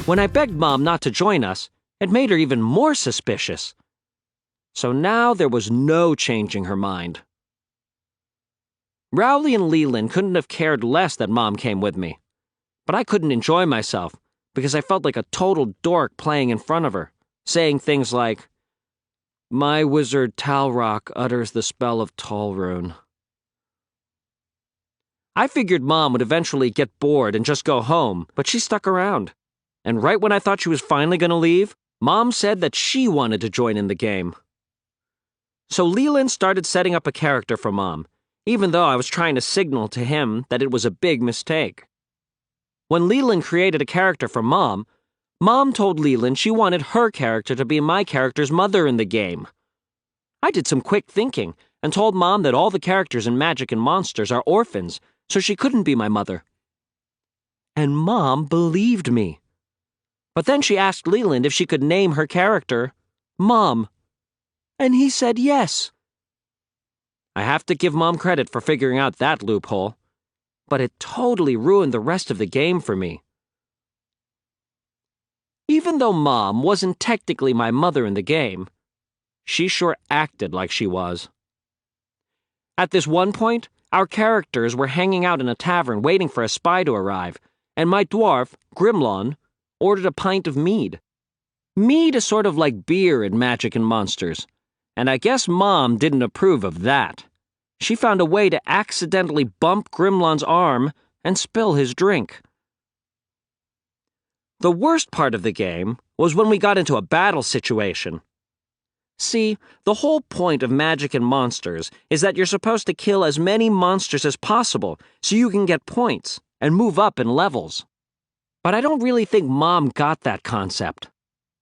When I begged Mom not to join us, it made her even more suspicious. So now there was no changing her mind. Rowley and Leland couldn't have cared less that Mom came with me. But I couldn't enjoy myself because I felt like a total dork playing in front of her, saying things like, "My wizard Talrock utters the spell of Talrune." I figured Mom would eventually get bored and just go home, but she stuck around. And right when I thought she was finally going to leave, Mom said that she wanted to join in the game. So Leland started setting up a character for Mom, even though I was trying to signal to him that it was a big mistake. When Leland created a character for Mom, Mom told Leland she wanted her character to be my character's mother in the game. I did some quick thinking and told Mom that all the characters in Magic and Monsters are orphans, so she couldn't be my mother. And Mom believed me. But then she asked Leland if she could name her character Mom. And he said yes. I have to give Mom credit for figuring out that loophole, but it totally ruined the rest of the game for me. Even though Mom wasn't technically my mother in the game, she sure acted like she was. At this one point, our characters were hanging out in a tavern waiting for a spy to arrive, and my dwarf, Grimlawn, ordered a pint of mead. Mead is sort of like beer in Magic and Monsters, and I guess Mom didn't approve of that. She found a way to accidentally bump Grimlawn's arm and spill his drink. The worst part of the game was when we got into a battle situation. See, the whole point of Magic and Monsters is that you're supposed to kill as many monsters as possible so you can get points and move up in levels. But I don't really think Mom got that concept.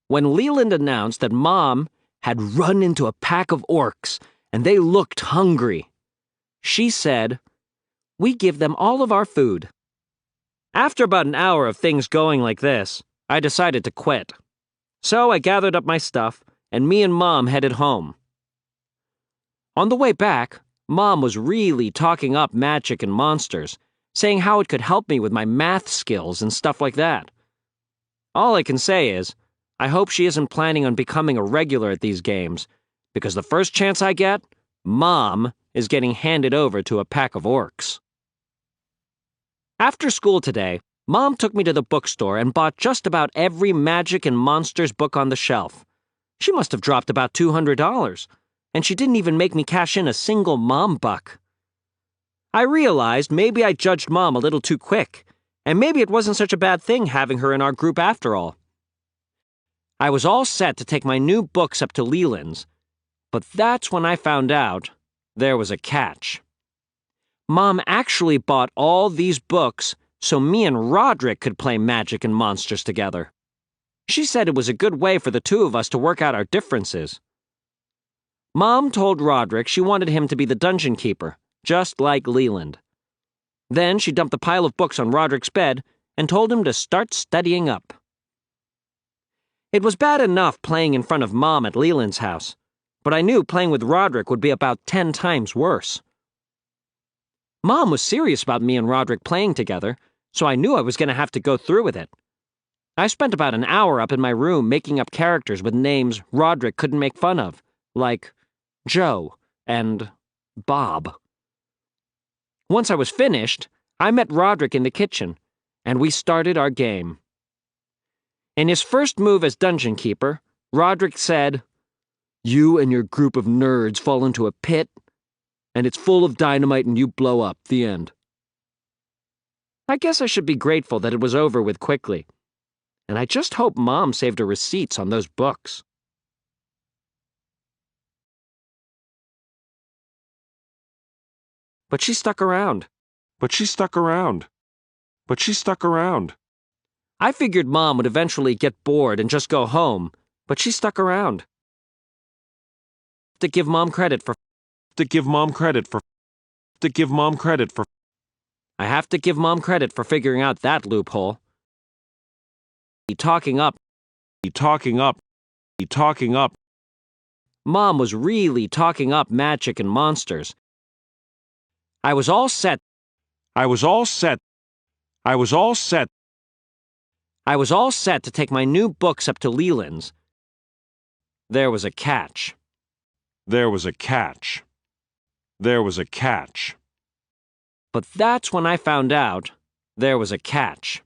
When Leland announced that Mom had run into a pack of orcs and they looked hungry, she said, "We give them all of our food." After about an hour of things going like this, I decided to quit. So I gathered up my stuff, and me and Mom headed home. On the way back, Mom was really talking up Magic and Monsters, saying how it could help me with my math skills and stuff like that. All I can say is, I hope she isn't planning on becoming a regular at these games, because the first chance I get, Mom is getting handed over to a pack of orcs. After school today, Mom took me to the bookstore and bought just about every Magic and Monsters book on the shelf. She must have dropped about $200, and she didn't even make me cash in a single Mom buck. I realized maybe I judged Mom a little too quick, and maybe it wasn't such a bad thing having her in our group after all. I was all set to take my new books up to Leland's, but that's when I found out there was a catch. Mom actually bought all these books so me and Rodrick could play Magic and Monsters together. She said it was a good way for the two of us to work out our differences. Mom told Rodrick she wanted him to be the dungeon keeper, just like Leland. Then she dumped a pile of books on Roderick's bed and told him to start studying up. It was bad enough playing in front of Mom at Leland's house, but I knew playing with Rodrick would be about 10 times worse. Mom was serious about me and Rodrick playing together, so I knew I was going to have to go through with it. I spent about an hour up in my room making up characters with names Rodrick couldn't make fun of, like Joe and Bob. Once I was finished, I met Rodrick in the kitchen, and we started our game. In his first move as dungeon keeper, Rodrick said, "You and your group of nerds fall into a pit, and it's full of dynamite and you blow up. The end." I guess I should be grateful that it was over with quickly, and I just hope Mom saved her receipts on those books. But she stuck around. I figured Mom would eventually get bored and just go home, but she stuck around. To give Mom credit for I have to give Mom credit for figuring out that loophole. Talking up. Mom was really talking up Magic and Monsters. I was all set. I was all set to take my new books up to Leland's. There was a catch. There was a catch. There was a catch. But that's when I found out there was a catch.